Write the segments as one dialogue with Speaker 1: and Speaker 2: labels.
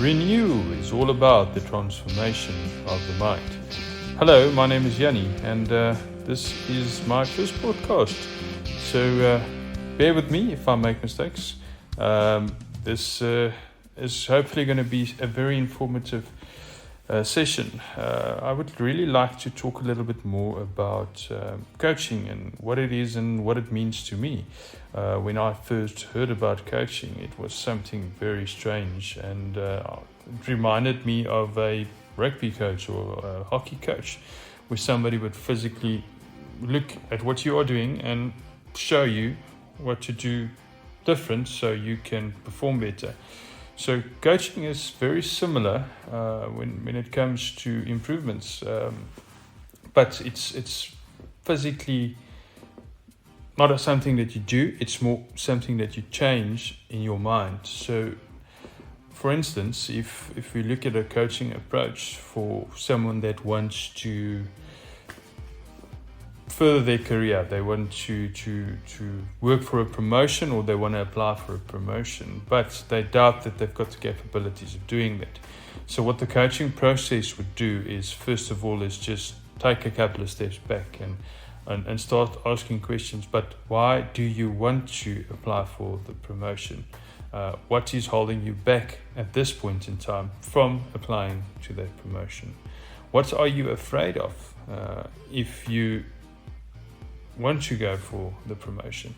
Speaker 1: Renieuw is all about the transformation of the mind. Hello, my name is Yanni, and this is my first podcast. So bear with me if I make mistakes. This is hopefully going to be a very informative session. I would really like to talk a little bit more about coaching and what it is and what it means to me. When I first heard about coaching, it was something very strange, and it reminded me of a rugby coach or a hockey coach, where somebody would physically look at what you are doing and show you what to do different so you can perform better. So coaching is very similar when it comes to improvements, but it's physically not something that you do, it's more something that you change in your mind. So, for instance, if we look at a coaching approach for someone that wants to further their career, they want to work for a promotion, or they want to apply for a promotion, but they doubt that they've got the capabilities of doing that. So what the coaching process would do is, first of all, is just take a couple of steps back and start asking questions. But why do you want to apply for the promotion? What is holding you back at this point in time from applying to that promotion? What are you afraid of if you want to go for the promotion?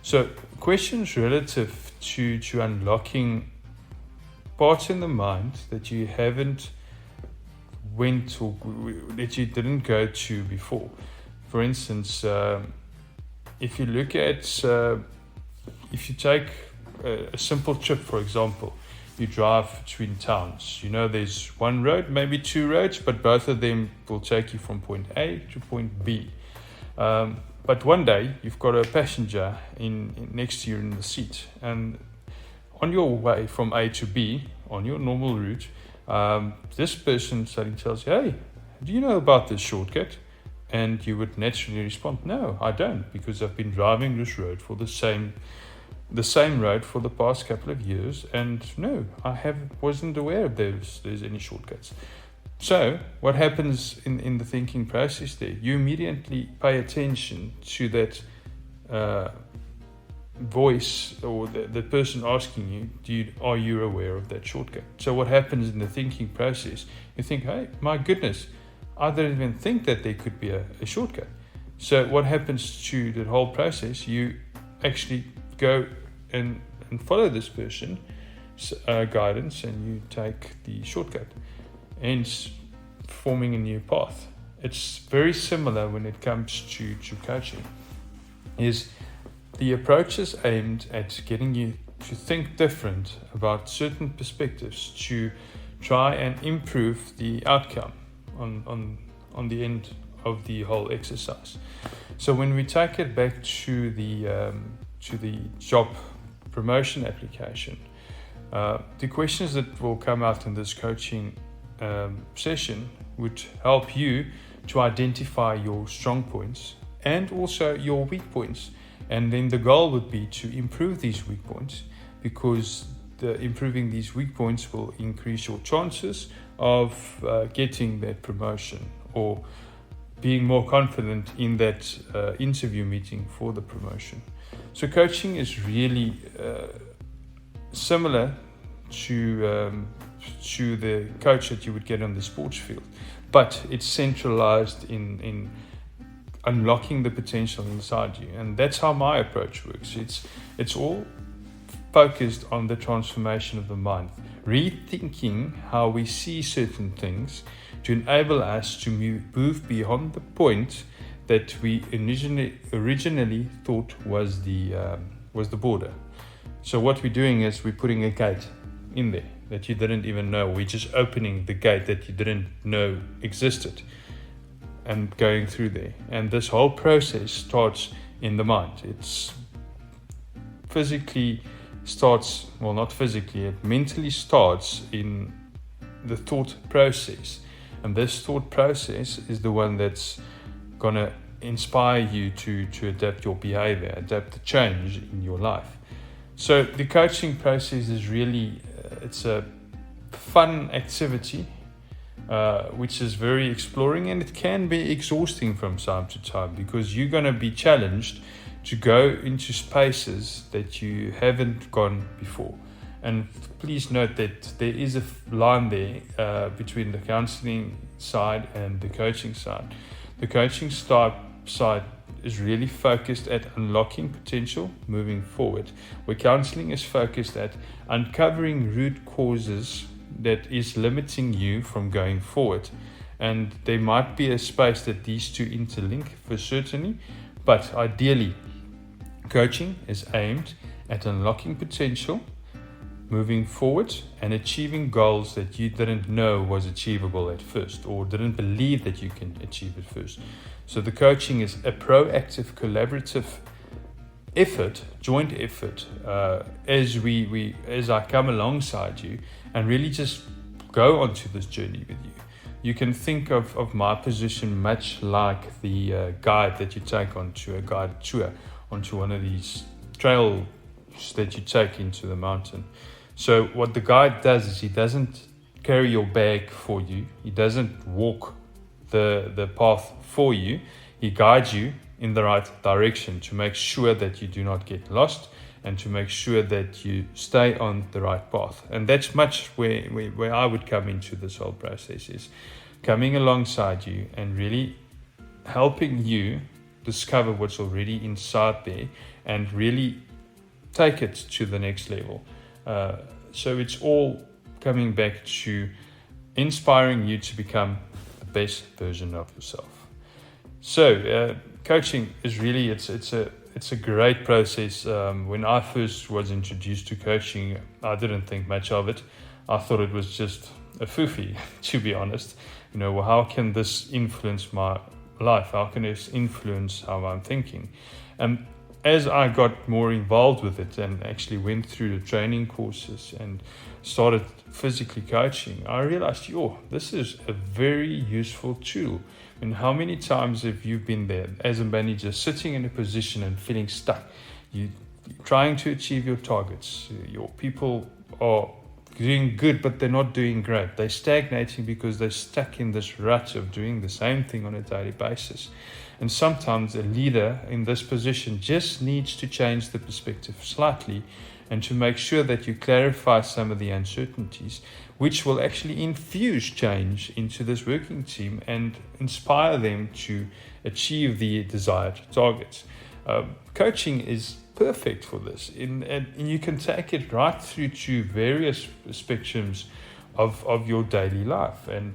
Speaker 1: So questions relative to unlocking parts in the mind that you haven't went or that you didn't go to before. For instance, if you look at, if you take a simple trip, for example, you drive between towns. You know, there's one road, maybe two roads, but both of them will take you from point A to point B. But one day you've got a passenger in next to you in the seat, and on your way from A to B on your normal route, this person suddenly tells you, "Hey, do you know about this shortcut?" And you would naturally respond, "No, I don't, because I've been driving this road for the same road for the past couple of years, and no, I wasn't aware of there's any shortcuts." So what happens in the thinking process there? You immediately pay attention to that voice, or the person asking you, are you aware of that shortcut? So what happens in the thinking process? You think, "Hey, my goodness, I didn't even think that there could be a shortcut." So what happens to the whole process? You actually go and follow this person's guidance, and you take the shortcut, hence forming a new path. It's very similar when it comes to coaching. Is the approach is aimed at getting you to think different about certain perspectives to try and improve the outcome on the end of the whole exercise. So when we take it back to the job promotion application, the questions that will come out in this coaching session would help you to identify your strong points and also your weak points. And then the goal would be to improve these weak points, because improving these weak points will increase your chances of getting that promotion, or being more confident in that interview meeting for the promotion. So coaching is really similar to the coach that you would get on the sports field, but it's centralized in unlocking the potential inside you. And that's how my approach works. It's all focused on the transformation of the mind, rethinking how we see certain things to enable us to move beyond the point that we originally thought was the border. So what we're doing is we're putting a gate in there that you didn't even know. We're just opening the gate that you didn't know existed and going through there. And this whole process starts in the mind. It's physically starts, well, not physically, it mentally starts in the thought process. And this thought process is the one that's going to inspire you to adapt your behavior, adapt the change in your life. So the coaching process is really, it's a fun activity, which is very exploring, and it can be exhausting from time to time because you're going to be challenged to go into spaces that you haven't gone before. And please note that there is a line there between the counseling side and the coaching side. The coaching side is really focused at unlocking potential moving forward, where counseling is focused at uncovering root causes that is limiting you from going forward. And there might be a space that these two interlink for certainly, but ideally, coaching is aimed at unlocking potential moving forward and achieving goals that you didn't know was achievable at first, or didn't believe that you can achieve at first. So the coaching is a proactive, collaborative effort, joint effort, as I come alongside you and really just go onto this journey with you. You can think of my position much like the guide that you take onto a guided tour, onto one of these trails that you take into the mountain. So what the guide does is he doesn't carry your bag for you. He doesn't walk the path for you. He guides you in the right direction to make sure that you do not get lost and to make sure that you stay on the right path. And that's much where I would come into this whole process, is coming alongside you and really helping you discover what's already inside there and really take it to the next level. So it's all coming back to inspiring you to become the best version of yourself. So coaching is really, it's a great process. When I first was introduced to coaching, I didn't think much of it. I thought it was just a foofy, to be honest. Well, how can this influence my life? How can this influence how I'm thinking? And as I got more involved with it and actually went through the training courses and started physically coaching, I realized, this is a very useful tool. And how many times have you been there as a manager, sitting in a position and feeling stuck? You're trying to achieve your targets. Your people are doing good, but they're not doing great. They're stagnating because they're stuck in this rut of doing the same thing on a daily basis. And sometimes a leader in this position just needs to change the perspective slightly and to make sure that you clarify some of the uncertainties, which will actually infuse change into this working team and inspire them to achieve the desired targets. Coaching is perfect for this, and you can take it right through to various spectrums of your daily life, and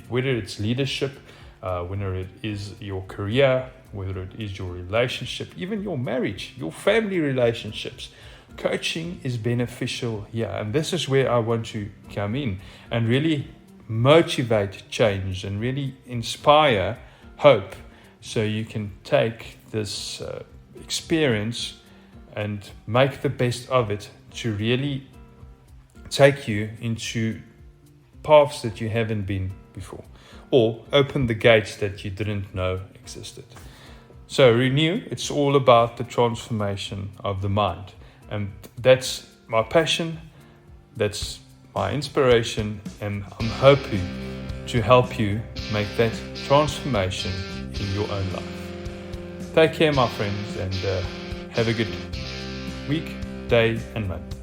Speaker 1: whether it's leadership, whether it is your career, whether it is your relationship, even your marriage, your family relationships. Coaching is beneficial here, and this is where I want to come in and really motivate change and really inspire hope, so you can take this experience and make the best of it to really take you into paths that you haven't been before, or open the gates that you didn't know existed. So Renieuw, it's all about the transformation of the mind. And that's my passion, that's my inspiration, and I'm hoping to help you make that transformation in your own life. Take care, my friends, and have a good week, day, and month.